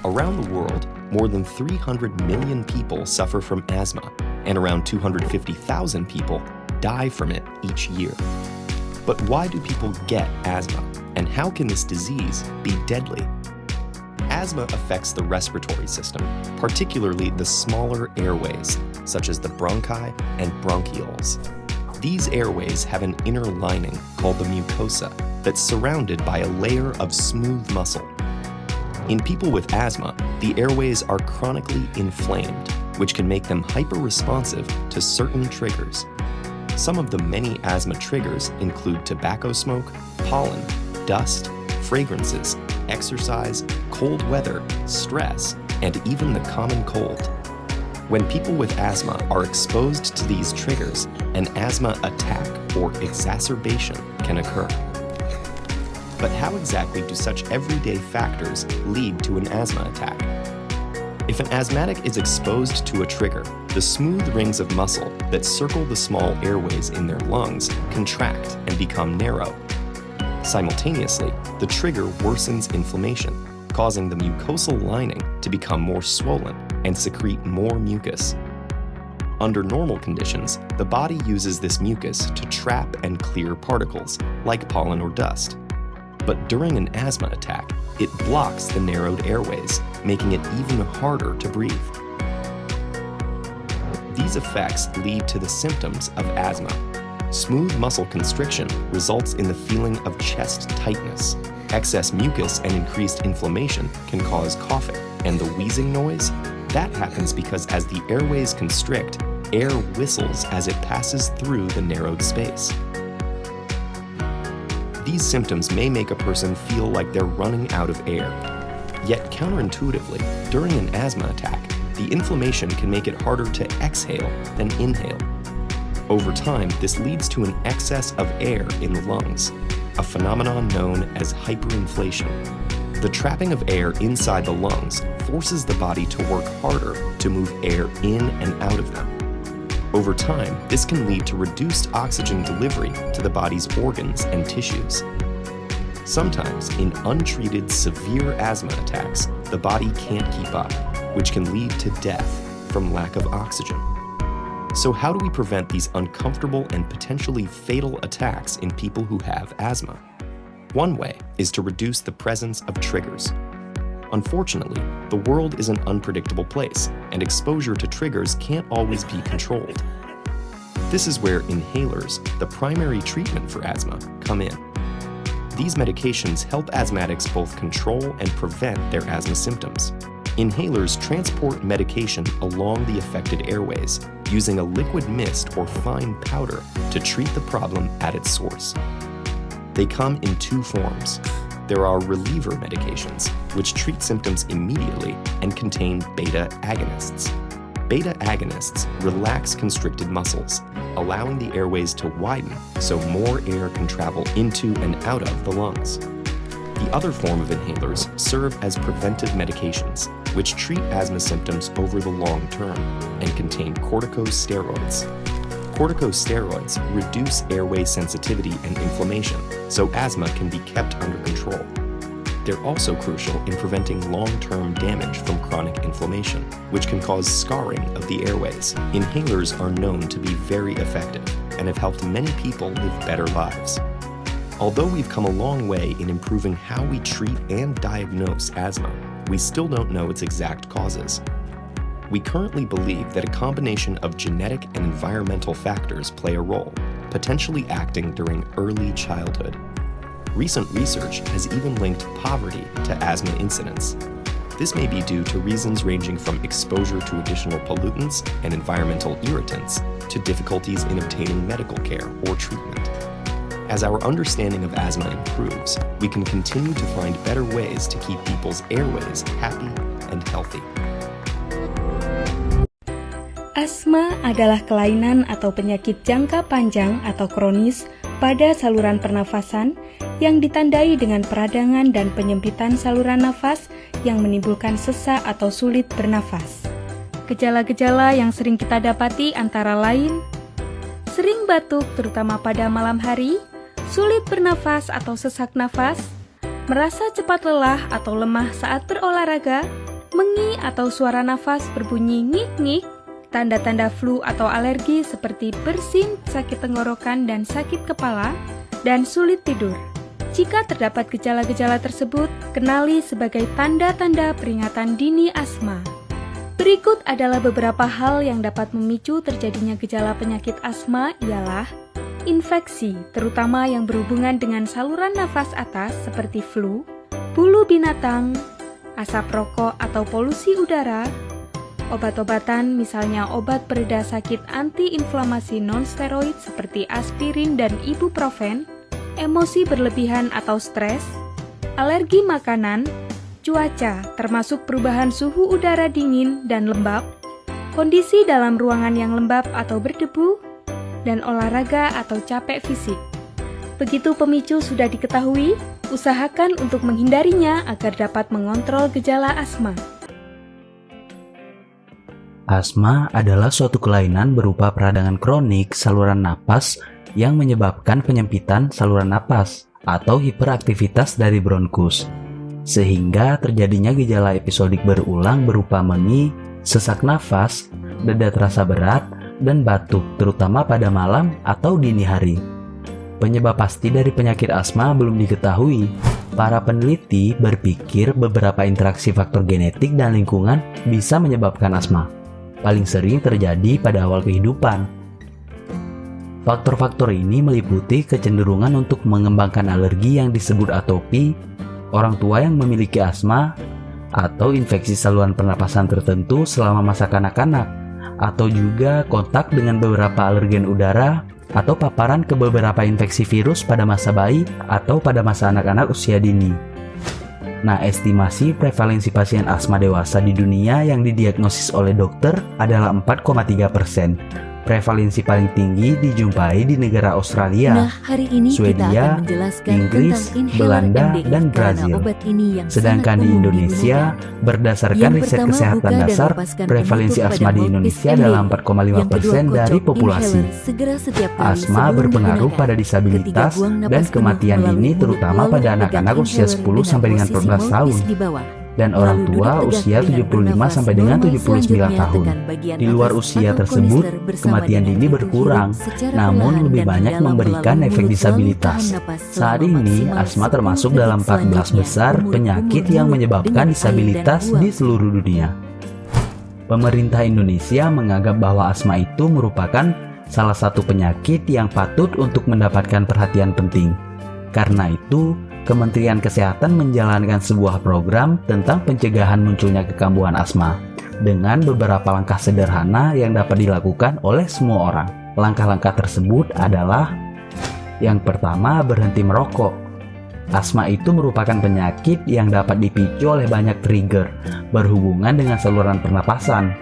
Around the world, more than 300 million people suffer from asthma, and around 250,000 people die from it each year. But why do people get asthma, and how can this disease be deadly? Asthma affects the respiratory system, particularly the smaller airways, such as the bronchi and bronchioles. These airways have an inner lining called the mucosa that's surrounded by a layer of smooth muscle. In people with asthma, the airways are chronically inflamed, which can make them hyper-responsive to certain triggers. Some of the many asthma triggers include tobacco smoke, pollen, dust, fragrances, exercise, cold weather, stress, and even the common cold. When people with asthma are exposed to these triggers, an asthma attack or exacerbation can occur. But how exactly do such everyday factors lead to an asthma attack? If an asthmatic is exposed to a trigger, the smooth rings of muscle that circle the small airways in their lungs contract and become narrow. Simultaneously, the trigger worsens inflammation, causing the mucosal lining to become more swollen and secrete more mucus. Under normal conditions, the body uses this mucus to trap and clear particles, like pollen or dust. But during an asthma attack, it blocks the narrowed airways, making it even harder to breathe. These effects lead to the symptoms of asthma. Smooth muscle constriction results in the feeling of chest tightness. Excess mucus and increased inflammation can cause coughing, and the wheezing noise? That happens because as the airways constrict, air whistles as it passes through the narrowed space. These symptoms may make a person feel like they're running out of air. Yet counterintuitively, during an asthma attack, the inflammation can make it harder to exhale than inhale. Over time, this leads to an excess of air in the lungs, a phenomenon known as hyperinflation. The trapping of air inside the lungs forces the body to work harder to move air in and out of them. Over time, this can lead to reduced oxygen delivery to the body's organs and tissues. Sometimes, in untreated severe asthma attacks, the body can't keep up, which can lead to death from lack of oxygen. So how do we prevent these uncomfortable and potentially fatal attacks in people who have asthma? One way is to reduce the presence of triggers. Unfortunately, the world is an unpredictable place, and exposure to triggers can't always be controlled. This is where inhalers, the primary treatment for asthma, come in. These medications help asthmatics both control and prevent their asthma symptoms. Inhalers transport medication along the affected airways, using a liquid mist or fine powder to treat the problem at its source. They come in two forms. There are reliever medications, which treat symptoms immediately and contain beta agonists. Beta agonists relax constricted muscles, allowing the airways to widen so more air can travel into and out of the lungs. The other form of inhalers serve as preventive medications, which treat asthma symptoms over the long term and contain corticosteroids. Corticosteroids reduce airway sensitivity and inflammation, so asthma can be kept under control. They're also crucial in preventing long-term damage from chronic inflammation, which can cause scarring of the airways. Inhalers are known to be very effective and have helped many people live better lives. Although we've come a long way in improving how we treat and diagnose asthma, we still don't know its exact causes. We currently believe that a combination of genetic and environmental factors play a role, potentially acting during early childhood. Recent research has even linked poverty to asthma incidence. This may be due to reasons ranging from exposure to additional pollutants and environmental irritants to difficulties in obtaining medical care or treatment. As our understanding of asthma improves, we can continue to find better ways to keep people's airways happy and healthy. Asma adalah kelainan atau penyakit jangka panjang atau kronis pada saluran pernafasan yang ditandai dengan peradangan dan penyempitan saluran nafas yang menimbulkan sesak atau sulit bernafas. Gejala-gejala yang sering kita dapati antara lain sering batuk terutama pada malam hari, sulit bernafas atau sesak nafas, merasa cepat lelah atau lemah saat berolahraga, Mengi atau suara nafas berbunyi ngik-ngik, tanda-tanda flu atau alergi seperti bersin, sakit tenggorokan, dan sakit kepala, dan sulit tidur. Jika terdapat gejala-gejala tersebut, kenali sebagai tanda-tanda peringatan dini asma. Berikut adalah beberapa hal yang dapat memicu terjadinya gejala penyakit asma ialah infeksi, terutama yang berhubungan dengan saluran nafas atas seperti flu, bulu binatang, asap rokok atau polusi udara, obat-obatan misalnya obat pereda sakit antiinflamasi non-steroid seperti aspirin dan ibuprofen, emosi berlebihan atau stres, alergi makanan, cuaca termasuk perubahan suhu udara dingin dan lembab, kondisi dalam ruangan yang lembab atau berdebu, dan olahraga atau capek fisik. Begitu pemicu sudah diketahui, usahakan untuk menghindarinya agar dapat mengontrol gejala asma. Asma adalah suatu kelainan berupa peradangan kronik saluran napas yang menyebabkan penyempitan saluran napas atau hiperaktivitas dari bronkus, sehingga terjadinya gejala episodik berulang berupa mengi, sesak nafas, dada terasa berat, dan batuk, terutama pada malam atau dini hari. Penyebab pasti dari penyakit asma belum diketahui. Para peneliti berpikir beberapa interaksi faktor genetik dan lingkungan bisa menyebabkan asma. Paling sering terjadi pada awal kehidupan. Faktor-faktor ini meliputi kecenderungan untuk mengembangkan alergi yang disebut atopi, orang tua yang memiliki asma, atau infeksi saluran pernapasan tertentu selama masa kanak-kanak, atau juga kontak dengan beberapa alergen udara, atau paparan ke beberapa infeksi virus pada masa bayi atau pada masa anak-anak usia dini. Nah, estimasi prevalensi pasien asma dewasa di dunia yang didiagnosis oleh dokter adalah 4,3%. Prevalensi paling tinggi dijumpai di negara Australia, Nah, hari ini kita Swedia, akan menjelaskan Inggris, tentang inhaler Belanda, MDI dan karena Brazil. obat ini yang Sedangkan sangat di umum Indonesia, digunakan. berdasarkan Yang riset pertama, kesehatan buka dan dasar, lepaskan prevalensi penutup asma pada di mouthpiece Indonesia MDI. adalah Yang 4,5% kedua, dari kocok populasi. inhaler segera setiap kali Asma sebelum berpengaruh digunakan. pada disabilitas Ketiga, buang dan napas penuh kematian melalui dini mulut, terutama lalu pada pegang anak-anak usia inhaler 10 sampai dengan posisi 14 tahun. mouthpiece di bawah. Dan orang Lalu tua duduk tegak usia dengan 75 bernafas sampai dengan normal. 79 Selanjutnya, tahun. tekan bagian Di luar atas usia patung tersebut, konister bersama kematian dengan dini hidung berkurang, kiri secara namun perlahan lebih dan banyak mendalam memberikan melalui efek mulut, lalu disabilitas. tahan napas Saat selama ini, maksimal asma 10 termasuk detik. dalam 14 Selanjutnya, besar umur, penyakit umur, yang umur menyebabkan dengan air dan disabilitas buang. di seluruh dunia. Pemerintah Indonesia menganggap bahwa asma itu merupakan salah satu penyakit yang patut untuk mendapatkan perhatian penting. Karena itu, Kementerian Kesehatan menjalankan sebuah program tentang pencegahan munculnya kekambuhan asma dengan beberapa langkah sederhana yang dapat dilakukan oleh semua orang. Langkah-langkah tersebut adalah: yang pertama, berhenti merokok. Asma itu merupakan penyakit yang dapat dipicu oleh banyak trigger berhubungan dengan saluran pernapasan.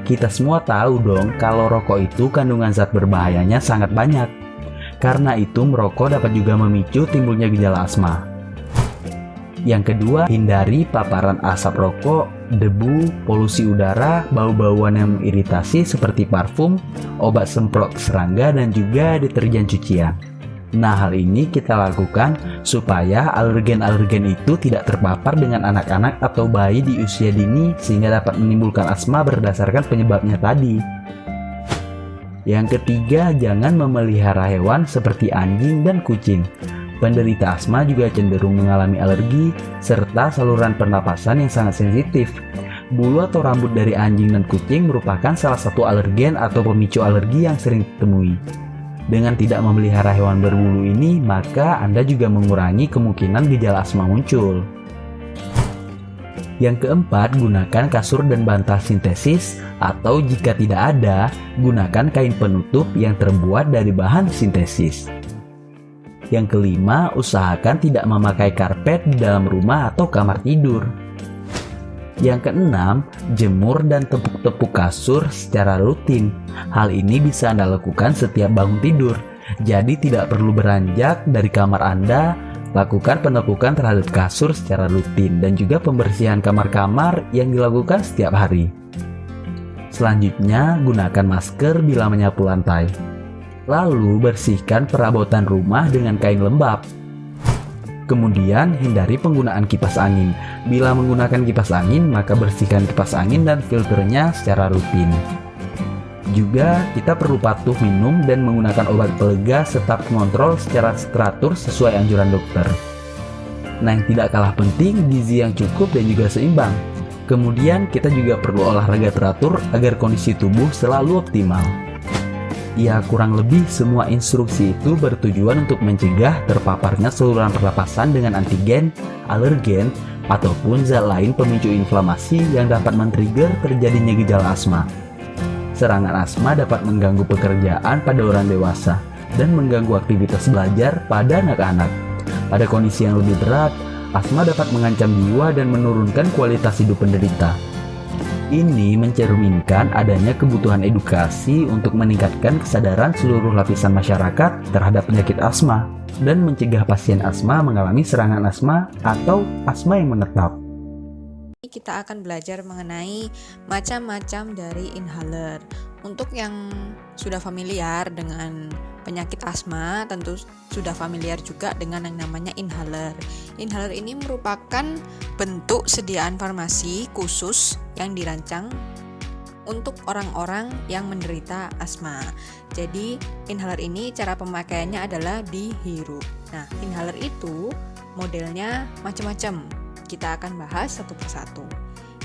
Kita semua tahu dong kalau rokok itu kandungan zat berbahayanya sangat banyak. Karena itu, merokok dapat juga memicu timbulnya gejala asma. Yang kedua, hindari paparan asap rokok, debu, polusi udara, bau-bauan yang mengiritasi seperti parfum, obat semprot serangga, dan juga deterjen cucian. Nah, hal ini kita lakukan supaya alergen-alergen itu tidak terpapar dengan anak-anak atau bayi di usia dini sehingga dapat menimbulkan asma berdasarkan penyebabnya tadi. Yang ketiga, jangan memelihara hewan seperti anjing dan kucing. Penderita asma juga cenderung mengalami alergi serta saluran pernapasan yang sangat sensitif. Bulu atau rambut dari anjing dan kucing merupakan salah satu alergen atau pemicu alergi yang sering ditemui. Dengan tidak memelihara hewan berbulu ini, maka Anda juga mengurangi kemungkinan gejala asma muncul. Yang keempat, gunakan kasur dan bantal sintesis, atau jika tidak ada, gunakan kain penutup yang terbuat dari bahan sintesis. Yang kelima, usahakan tidak memakai karpet di dalam rumah atau kamar tidur. Yang keenam, jemur dan tepuk-tepuk kasur secara rutin. Hal ini bisa Anda lakukan setiap bangun tidur, jadi tidak perlu beranjak dari kamar Anda. Lakukan penepukan terhadap kasur secara rutin dan juga pembersihan kamar-kamar yang dilakukan setiap hari. Selanjutnya, gunakan masker bila menyapu lantai. Lalu, bersihkan perabotan rumah dengan kain lembab. Kemudian, hindari penggunaan kipas angin. Bila menggunakan kipas angin, maka bersihkan kipas angin dan filternya secara rutin. Juga, kita perlu patuh minum dan menggunakan obat pelega serta mengontrol secara teratur sesuai anjuran dokter. Nah, yang tidak kalah penting, gizi yang cukup dan juga seimbang. Kemudian, kita juga perlu olahraga teratur agar kondisi tubuh selalu optimal. Ya, kurang lebih semua instruksi itu bertujuan untuk mencegah terpaparnya saluran pernapasan dengan antigen, alergen, ataupun zat lain pemicu inflamasi yang dapat men-trigger terjadinya gejala asma. Serangan asma dapat mengganggu pekerjaan pada orang dewasa dan mengganggu aktivitas belajar pada anak-anak. Pada kondisi yang lebih berat, asma dapat mengancam jiwa dan menurunkan kualitas hidup penderita. Ini mencerminkan adanya kebutuhan edukasi untuk meningkatkan kesadaran seluruh lapisan masyarakat terhadap penyakit asma dan mencegah pasien asma mengalami serangan asma atau asma yang menetap. Kita akan belajar mengenai macam-macam dari inhaler. Untuk yang sudah familiar dengan penyakit asma, tentu sudah familiar juga dengan yang namanya inhaler. Inhaler ini merupakan bentuk sediaan farmasi khusus yang dirancang untuk orang-orang yang menderita asma. Jadi, inhaler ini cara pemakaiannya adalah dihirup. Nah, inhaler itu modelnya macam-macam. Kita akan bahas satu persatu.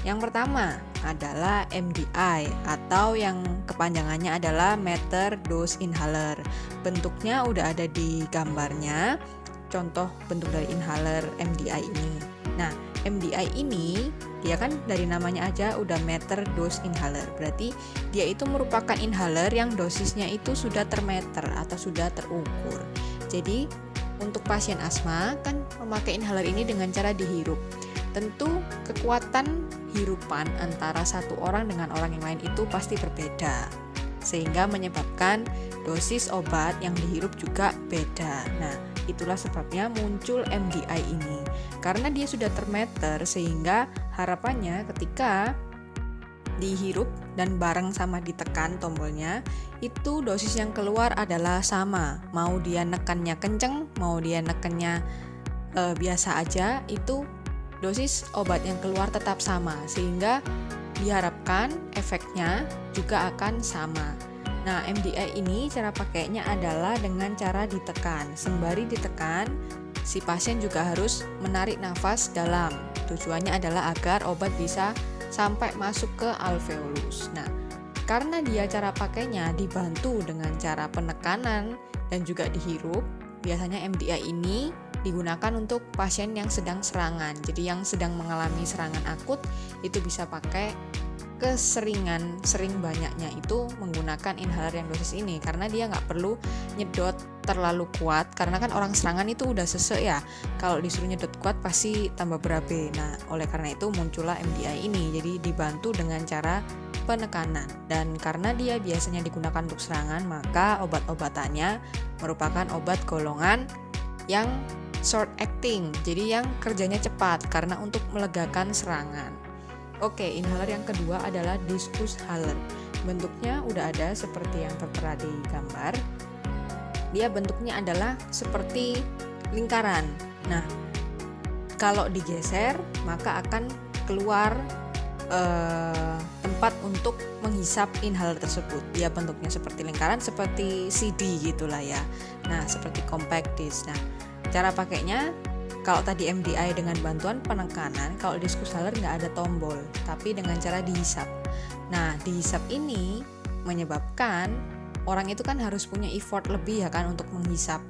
Yang pertama adalah MDI atau yang kepanjangannya adalah meter dose inhaler. Bentuknya udah ada di gambarnya, contoh bentuk dari inhaler MDI ini. Nah, MDI ini dia kan dari namanya aja udah meter dose inhaler. Berarti dia itu merupakan inhaler yang dosisnya itu sudah termeter atau sudah terukur. Jadi untuk pasien asma kan memakai inhaler ini dengan cara dihirup. Tentu kekuatan hirupan antara satu orang dengan orang yang lain itu pasti berbeda, sehingga menyebabkan dosis obat yang dihirup juga beda. Nah, itulah sebabnya muncul MDI ini, karena dia sudah termeter, sehingga harapannya ketika dihirup dan bareng sama ditekan tombolnya, itu dosis yang keluar adalah sama. Mau dia nekannya kenceng, mau dia nekannya biasa aja, itu dosis obat yang keluar tetap sama, sehingga diharapkan efeknya juga akan sama. Nah, MDI ini cara pakainya adalah dengan cara ditekan. Sembari ditekan, si pasien juga harus menarik nafas dalam. Tujuannya adalah agar obat bisa sampai masuk ke alveolus. Nah, karena dia cara pakainya dibantu dengan cara penekanan dan juga dihirup, biasanya MDI ini digunakan untuk pasien yang sedang serangan. Jadi yang sedang mengalami serangan akut itu bisa pakai keseringan, sering banyaknya itu menggunakan inhaler yang dosis ini, karena dia nggak perlu nyedot terlalu kuat, karena kan orang serangan itu udah sesek ya, kalau disuruh nyedot kuat pasti tambah berabe. Nah, oleh karena itu muncullah MDI ini, jadi dibantu dengan cara penekanan. Dan karena dia biasanya digunakan untuk serangan, maka obat-obatannya merupakan obat golongan yang short acting, jadi yang kerjanya cepat karena untuk melegakan serangan. Oke, inhaler yang kedua adalah diskus haler. Bentuknya udah ada seperti yang tertera di gambar. Dia bentuknya adalah seperti lingkaran. Nah, kalau digeser maka akan keluar tempat untuk menghisap inhaler tersebut. Dia bentuknya seperti lingkaran, seperti CD gitulah ya. Nah, seperti compact disc. Nah, cara pakainya, kalau tadi MDI dengan bantuan penekanan, kalau diskus haler nggak ada tombol, tapi dengan cara dihisap. Nah, dihisap ini menyebabkan orang itu kan harus punya effort lebih ya kan untuk menghisap.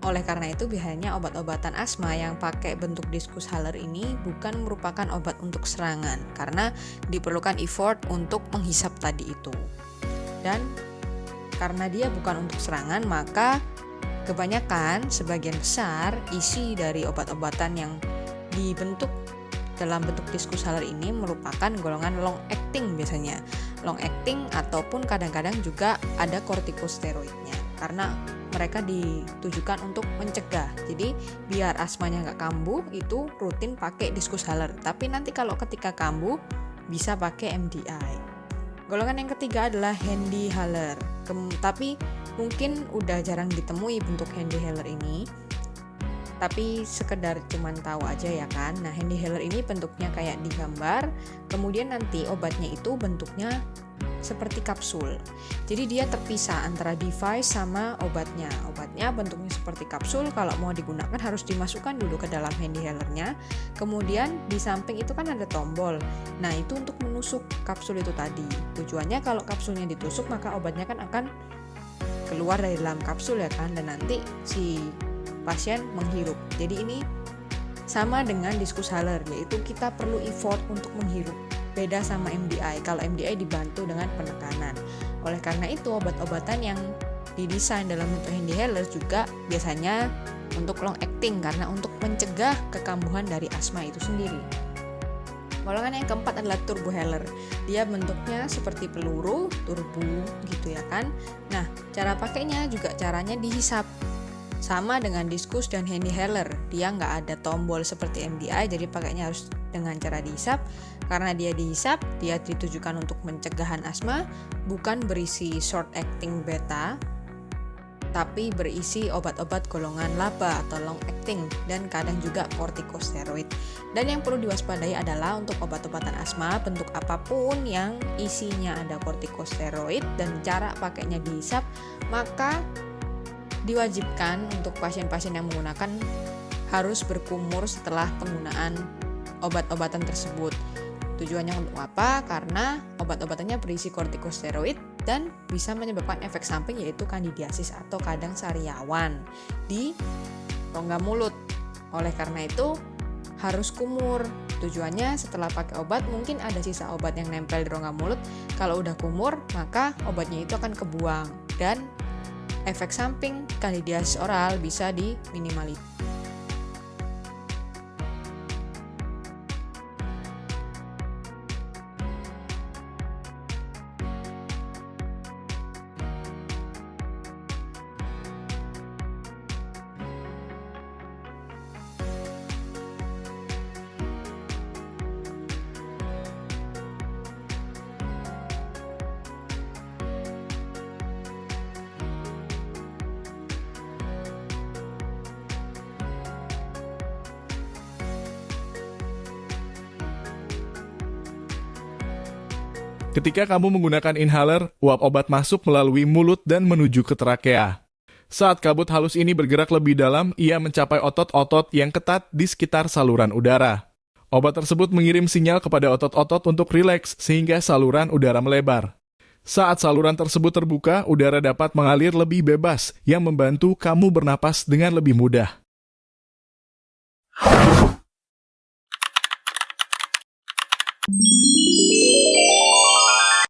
Oleh karena itu biasanya obat-obatan asma yang pakai bentuk diskus haler ini bukan merupakan obat untuk serangan, karena diperlukan effort untuk menghisap tadi itu. Dan karena dia bukan untuk serangan, maka kebanyakan, sebagian besar isi dari obat-obatan yang dibentuk dalam bentuk diskus haler ini merupakan golongan long acting biasanya. Long acting ataupun kadang-kadang juga ada kortikosteroidnya, karena mereka ditujukan untuk mencegah. Jadi biar asmanya nggak kambuh, itu rutin pakai diskus haler. Tapi nanti kalau ketika kambuh bisa pakai MDI. Golongan yang ketiga adalah handy haler. Tapi mungkin udah jarang ditemui bentuk handy haler ini. tapi sekedar cuman tahu aja ya kan. Nah, HandiHaler ini bentuknya kayak di gambar, kemudian nanti obatnya itu bentuknya seperti kapsul. Jadi dia terpisah antara device sama obatnya. Obatnya bentuknya seperti kapsul, kalau mau digunakan harus dimasukkan dulu ke dalam HandiHalernya. Kemudian di samping itu kan ada tombol. Nah, itu untuk menusuk kapsul itu tadi. Tujuannya kalau kapsulnya ditusuk maka obatnya kan akan keluar dari dalam kapsul ya kan, dan nanti si pasien menghirup. Jadi ini sama dengan Diskus-Haler, yaitu kita perlu effort untuk menghirup. Beda sama MDI. Kalau MDI dibantu dengan penekanan. Oleh karena itu, obat-obatan yang didesain dalam bentuk HandiHaler juga biasanya untuk long acting, karena untuk mencegah kekambuhan dari asma itu sendiri. Golongan yang keempat adalah Turbo-Haler. Dia bentuknya seperti peluru, turbo gitu ya kan. Nah, cara pakainya juga caranya dihisap. Sama dengan Diskus dan HandiHaler, dia nggak ada tombol seperti MDI, jadi pakainya harus dengan cara dihisap. Karena dia dihisap, dia ditujukan untuk pencegahan asma, bukan berisi short acting beta, tapi berisi obat-obat golongan LABA atau long acting, dan kadang juga kortikosteroid. Dan yang perlu diwaspadai adalah untuk obat-obatan asma, bentuk apapun yang isinya ada kortikosteroid dan cara pakainya dihisap, maka diwajibkan untuk pasien-pasien yang menggunakan harus berkumur setelah penggunaan obat-obatan tersebut. Tujuannya untuk apa? Karena obat-obatannya berisi kortikosteroid dan bisa menyebabkan efek samping, yaitu kandidiasis atau kadang sariawan di rongga mulut. Oleh karena itu harus kumur. Tujuannya setelah pakai obat mungkin ada sisa obat yang nempel di rongga mulut. Kalau udah kumur maka obatnya itu akan kebuang dan efek samping kandidiasis oral bisa diminimalisir. Ketika kamu menggunakan inhaler, uap obat masuk melalui mulut dan menuju ke trakea. Saat kabut halus ini bergerak lebih dalam, ia mencapai otot-otot yang ketat di sekitar saluran udara. Obat tersebut mengirim sinyal kepada otot-otot untuk rileks sehingga saluran udara melebar. Saat saluran tersebut terbuka, udara dapat mengalir lebih bebas yang membantu kamu bernapas dengan lebih mudah.